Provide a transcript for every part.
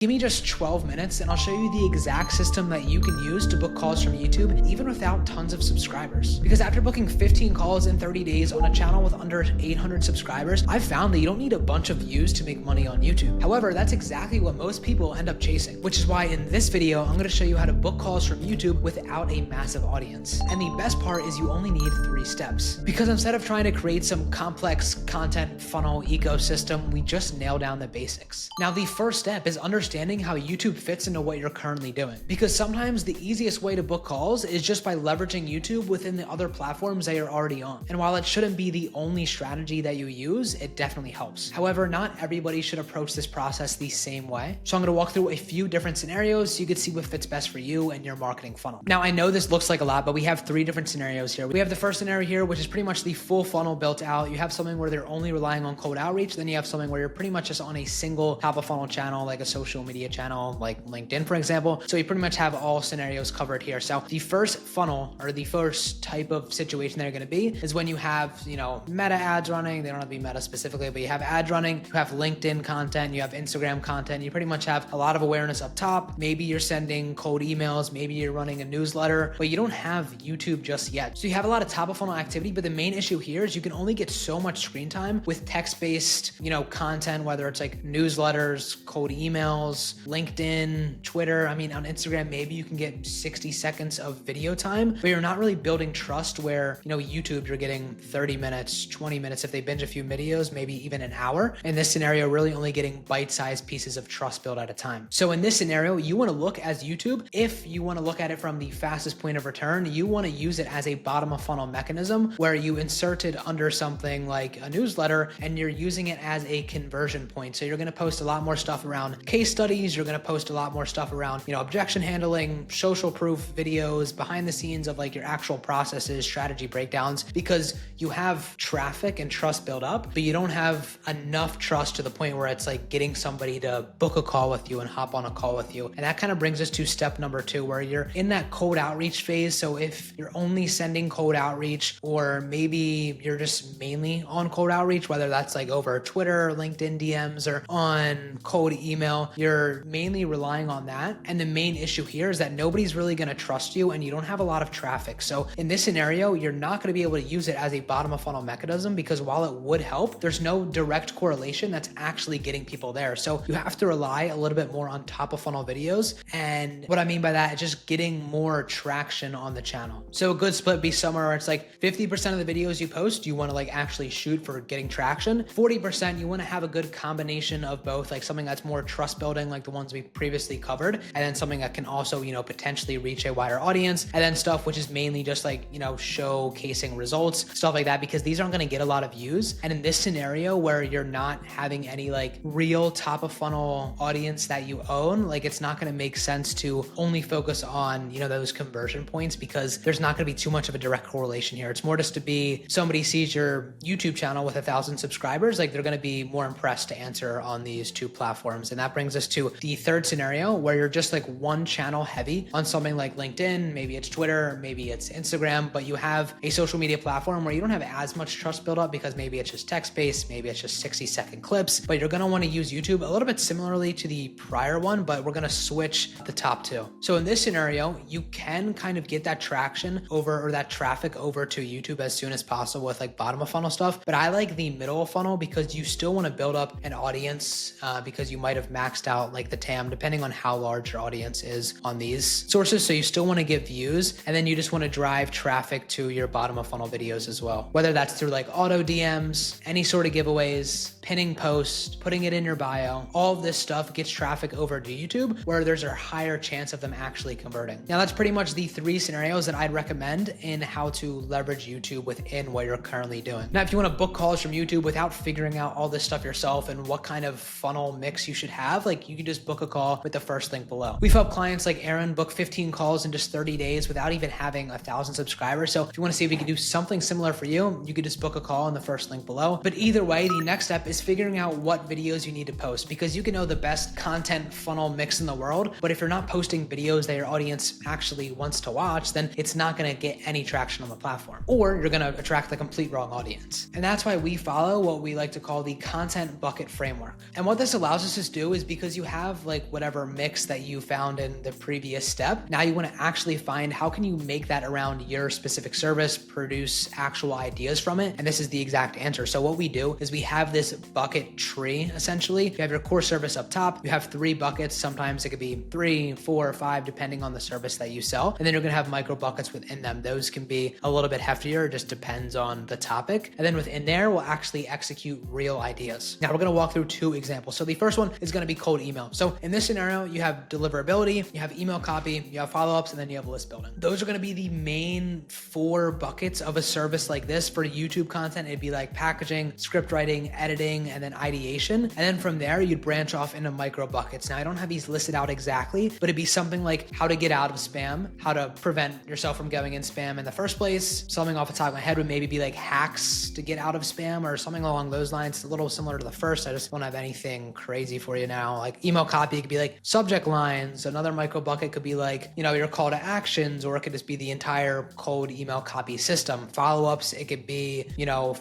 Give me just 12 minutes and I'll show you the exact system that you can use to book calls from YouTube, even without tons of subscribers. Because after booking 15 calls in 30 days on a channel with under 800 subscribers, I've found that you don't need a bunch of views to make money on YouTube. However, that's exactly what most people end up chasing, which is why in this video, I'm gonna show you how to book calls from YouTube without a massive audience. And the best part is you only need 3 steps. Because instead of trying to create some complex content funnel ecosystem, we just nail down the basics. Now, the first step is understanding how YouTube fits into what you're currently doing. Because sometimes the easiest way to book calls is just by leveraging YouTube within the other platforms that you're already on. And while it shouldn't be the only strategy that you use, it definitely helps. However, not everybody should approach this process the same way. So I'm gonna walk through a few different scenarios so you can see what fits best for you and your marketing funnel. Now, I know this looks like a lot, but we have 3 different scenarios here. We have the first scenario here, which is pretty much the full funnel built out. You have something where they're only relying on cold outreach. Then you have something where you're pretty much just on a single top of funnel channel, like a social media channel, like LinkedIn, for example. So you pretty much have all scenarios covered here. So the first funnel, or the first type of situation they're going to be, is when you have, meta ads running. They don't have to be meta specifically, but you have ads running, you have LinkedIn content, you have Instagram content. You pretty much have a lot of awareness up top. Maybe you're sending cold emails, maybe you're running a newsletter, but you don't have YouTube just yet. So you have a lot of top of funnel activity, but the main issue here is you can only get so much screen time with text-based, content, whether it's like newsletters, cold emails, LinkedIn, Twitter. I mean, on Instagram, maybe you can get 60 seconds of video time, but you're not really building trust where, YouTube, you're getting 30 minutes, 20 minutes. If they binge a few videos, maybe even an hour. In this scenario, really only getting bite-sized pieces of trust built at a time. So in this scenario, you want to look as YouTube, if you want to look at it from the fastest point of return, you want to use it as a bottom of funnel mechanism where you insert it under something like a newsletter and you're using it as a conversion point. So you're going to post a lot more stuff around case studies. You're going to post a lot more stuff around, objection handling, social proof videos, behind the scenes of like your actual processes, strategy breakdowns, because you have traffic and trust built up, but you don't have enough trust to the point where it's like getting somebody to book a call with you and hop on a call with you. And that kind of brings us to step number 2, where you're in that cold outreach phase. So if you're only sending cold outreach, or maybe you're just mainly on cold outreach, whether that's like over Twitter, LinkedIn DMs, or on cold email, you're mainly relying on that. And the main issue here is that nobody's really going to trust you and you don't have a lot of traffic. So in this scenario, you're not going to be able to use it as a bottom of funnel mechanism, because while it would help, there's no direct correlation that's actually getting people there. So you have to rely a little bit more on top of funnel videos. And what I mean by that is just getting more traction on the channel. So a good split would be somewhere where it's like 50% of the videos you post, you want to like actually shoot for getting traction. 40%, you want to have a good combination of both, like something that's more trust building, like the ones we previously covered, and then something that can also, potentially reach a wider audience. And then stuff which is mainly just like, showcasing results, stuff like that, because these aren't going to get a lot of views. And in this scenario where you're not having any like real top of funnel audience that you own, like it's not going to make sense to only focus on, those conversion points, because there's not going to be too much of a direct correlation here. It's more just to be somebody sees your YouTube channel with 1,000 subscribers, like they're going to be more impressed to answer on these 2 platforms. And that brings us to the third scenario where you're just like one channel heavy on something like LinkedIn, maybe it's Twitter, maybe it's Instagram, but you have a social media platform where you don't have as much trust built up because maybe it's just text-based, maybe it's just 60-second clips, but you're going to want to use YouTube a little bit similarly to the prior one, but we're going to switch the top 2. So in this scenario, you can kind of get that traction over, or that traffic over to YouTube as soon as possible with like bottom of funnel stuff. But I like the middle of funnel because you still want to build up an audience because you might have maxed out like the TAM, depending on how large your audience is on these sources. So you still want to get views, and then you just want to drive traffic to your bottom of funnel videos as well. Whether that's through like auto DMs, any sort of giveaways, pinning posts, putting it in your bio, all of this stuff gets traffic over to YouTube where there's a higher chance of them actually converting. Now that's pretty much the 3 scenarios that I'd recommend in how to leverage YouTube within what you're currently doing. Now, if you want to book calls from YouTube without figuring out all this stuff yourself and what kind of funnel mix you should have, like you can just book a call with the first link below. We've helped clients like Aaron book 15 calls in just 30 days without even having 1,000 subscribers. So if you want to see if we can do something similar for you, you could just book a call in the first link below. But either way, the next step is figuring out what videos you need to post, because you can know the best content funnel mix in the world, but if you're not posting videos that your audience actually wants to watch, then it's not going to get any traction on the platform, or you're going to attract the complete wrong audience. And that's why we follow what we like to call the content bucket framework. And what this allows us to do is because because you have like whatever mix that you found in the previous step. Now you want to actually find how can you make that around your specific service, produce actual ideas from it. And this is the exact answer. So what we do is we have this bucket tree. Essentially, you have your core service up top. You have 3 buckets. Sometimes it could be 3, 4, or 5, depending on the service that you sell. And then you're going to have micro buckets within them. Those can be a little bit heftier. It just depends on the topic. And then within there, we'll actually execute real ideas. Now we're going to walk through 2 examples. So the first one is going to be cold email. So in this scenario, you have deliverability, you have email copy, you have follow-ups, and then you have list building. Those are going to be the main 4 buckets of a service like this. For YouTube content, it'd be like packaging, script writing, editing, and then ideation. And then from there, you'd branch off into micro buckets. Now I don't have these listed out exactly, but it'd be something like how to get out of spam, how to prevent yourself from going in spam in the first place. Something off the top of my head would maybe be like hacks to get out of spam or something along those lines. It's a little similar to the first. I just don't have anything crazy for you now. Like email copy could be like subject lines. Another micro bucket could be like, your call to actions, or it could just be the entire cold email copy system. Follow-ups, it could be,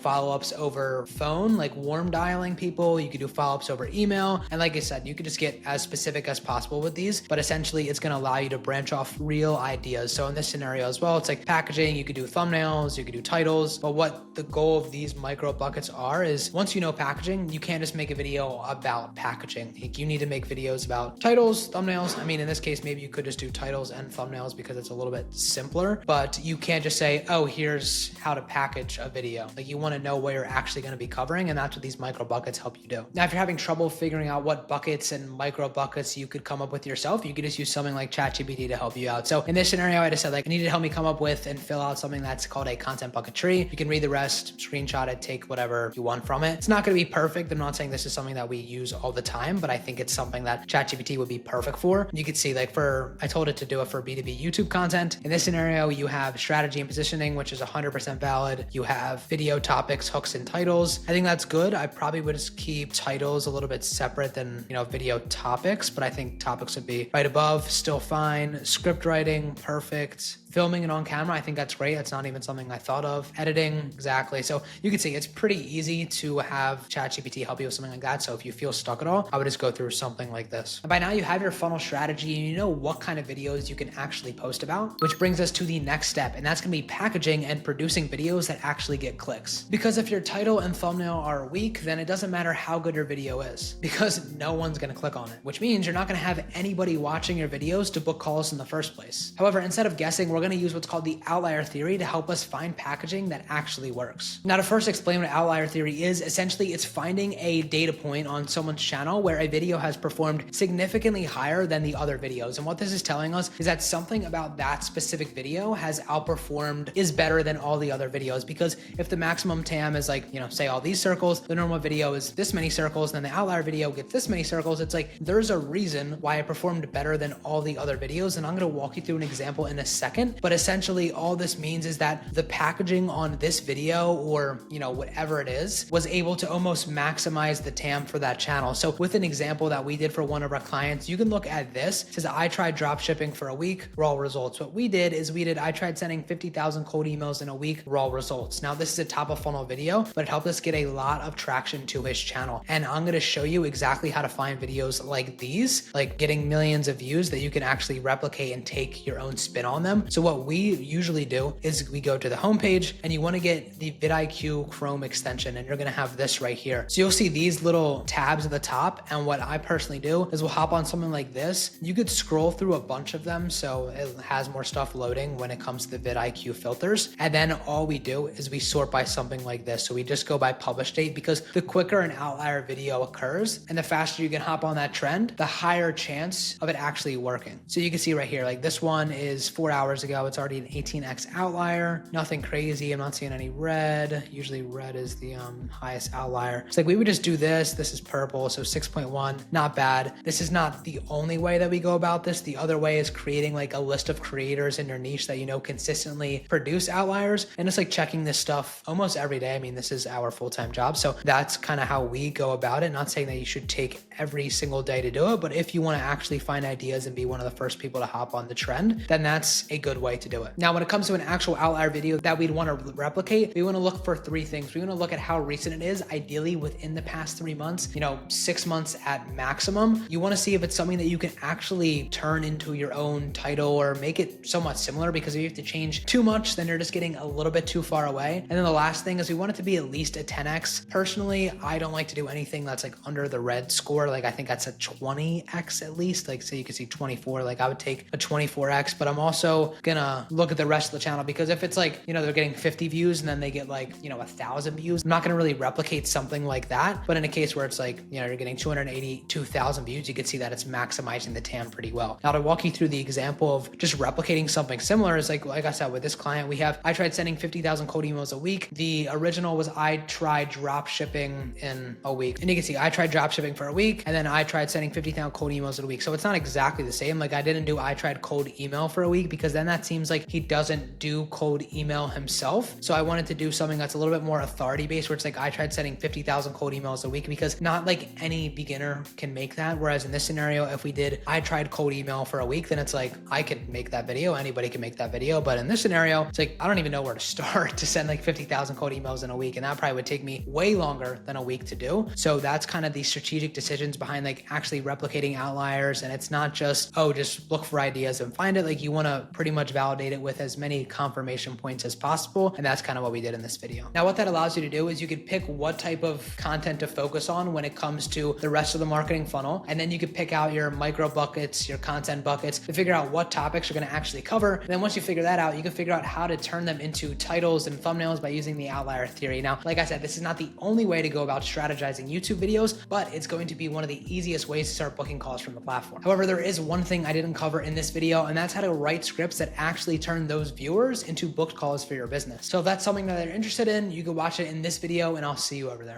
follow-ups over phone, like warm dialing people. You could do follow-ups over email. And like I said, you could just get as specific as possible with these, but essentially it's going to allow you to branch off real ideas. So in this scenario as well, it's like packaging, you could do thumbnails, you could do titles, but what the goal of these micro buckets are is once you know packaging, you can't just make a video about packaging. Like you need to make videos about titles, thumbnails. I mean, in this case, maybe you could just do titles and thumbnails because it's a little bit simpler, but you can't just say, oh, here's how to package a video. Like you want to know what you're actually going to be covering, and that's what these micro buckets help you do. Now, if you're having trouble figuring out what buckets and micro buckets you could come up with yourself, you could just use something like ChatGPT to help you out. So in this scenario, I just said like, I need to help me come up with and fill out something that's called a content bucket tree. You can read the rest, screenshot it, take whatever you want from it. It's not going to be perfect. I'm not saying this is something that we use all the time, but I think it's something that ChatGPT would be perfect for. You could see like I told it to do it for B2B YouTube content. In this scenario, you have strategy and positioning, which is 100% valid. You have video topics, hooks, and titles. I think that's good. I probably would just keep titles a little bit separate than, video topics, but I think topics would be right above, still fine. Script writing, perfect. Filming and on camera, I think that's great. That's not even something I thought of. Editing, exactly. So you can see it's pretty easy to have ChatGPT help you with something like that. So if you feel stuck at all, I would just go through something like this. And by now you have your funnel strategy and you know what kind of videos you can actually post about, which brings us to the next step. And that's gonna be packaging and producing videos that actually get clicks. Because if your title and thumbnail are weak, then it doesn't matter how good your video is because no one's gonna click on it, which means you're not gonna have anybody watching your videos to book calls in the first place. However, instead of guessing, we're going to use what's called the outlier theory to help us find packaging that actually works. Now, to first explain what outlier theory is, essentially it's finding a data point on someone's channel where a video has performed significantly higher than the other videos. And what this is telling us is that something about that specific video has outperformed, is better than all the other videos. Because if the maximum TAM is like, say all these circles, the normal video is this many circles, and then the outlier video gets this many circles, it's like there's a reason why it performed better than all the other videos. And I'm going to walk you through an example in a second. But essentially all this means is that the packaging on this video or, whatever it is, was able to almost maximize the TAM for that channel. So with an example that we did for one of our clients, you can look at this. It says, I tried drop shipping for a week, raw results. What we did is I tried sending 50,000 cold emails in a week, raw results. Now this is a top of funnel video, but it helped us get a lot of traction to his channel. And I'm going to show you exactly how to find videos like these, like getting millions of views that you can actually replicate and take your own spin on them. So what we usually do is we go to the homepage and you want to get the vidIQ Chrome extension, and you're going to have this right here. So you'll see these little tabs at the top. And what I personally do is we'll hop on something like this. You could scroll through a bunch of them, so it has more stuff loading when it comes to the vidIQ filters. And then all we do is we sort by something like this. So we just go by publish date, because the quicker an outlier video occurs and the faster you can hop on that trend, the higher chance of it actually working. So you can see right here, like this one is 4 hours ago. It's already an 18x outlier, nothing crazy. I'm not seeing any red. Usually red is the highest outlier. It's like we would just do this. This is purple, so 6.1, not bad. This is not the only way that we go about this. The other way is creating like a list of creators in your niche that consistently produce outliers, and it's like checking this stuff almost every day. I mean, this is our full-time job, so that's kind of how we go about it. Not saying that you should take every single day to do it, but if you want to actually find ideas and be one of the first people to hop on the trend, then that's a good way to do it. Now, when it comes to an actual outlier video that we'd want to replicate, we want to look for 3 things. We want to look at how recent it is, ideally within the past 3 months, 6 months at maximum, you want to see if it's something that you can actually turn into your own title or make it somewhat similar, because if you have to change too much, then you're just getting a little bit too far away. And then the last thing is we want it to be at least a 10x. Personally, I don't like to do anything that's like under the red score. Like I think that's a 20x at least. Like say you can see 24, like I would take a 24x, but I'm also gonna look at the rest of the channel, because if it's like, you know, they're getting 50 views and then they get like, you know, 1,000 views, I'm not gonna really replicate something like that. But in a case where it's like, you know, you're getting 282,000 views, you can see that it's maximizing the TAM pretty well. Now to walk you through the example of just replicating something similar is like I said, with this client, I tried sending 50,000 cold emails a week. The original was I tried drop shipping in a week. And you can see I tried drop shipping for a week, and then I tried sending 50,000 cold emails in a week. So it's not exactly the same. Like I didn't do I tried cold email for a week, because then that seems like he doesn't do cold email himself. So I wanted to do something that's a little bit more authority based, where it's like I tried sending 50,000 cold emails a week, because not like any beginner can make that. Whereas in this scenario, if we did I tried cold email for a week, then it's like I could make that video, anybody can make that video. But in this scenario, it's like I don't even know where to start to send like 50,000 cold emails in a week, and that probably would take me way longer than a week to do. So that's kind of the strategic decisions behind like actually replicating outliers. And it's not just, oh, just look for ideas and find it. Like you want to pretty much validate it with as many confirmation points as possible. And that's kind of what we did in this video. Now, what that allows you to do is you could pick what type of content to focus on when it comes to the rest of the marketing funnel. And then you could pick out your micro buckets, your content buckets, to figure out what topics you're going to actually cover. And then once you figure that out, you can figure out how to turn them into titles and thumbnails by using the outlier theory. Now, like I said, this is not the only way to go about strategizing YouTube videos, but it's going to be one of the easiest ways to start booking calls from the platform. However, there is one thing I didn't cover in this video, and that's how to write scripts that actually turn those viewers into booked calls for your business. So if that's something that you're interested in, you can watch it in this video, and I'll see you over there.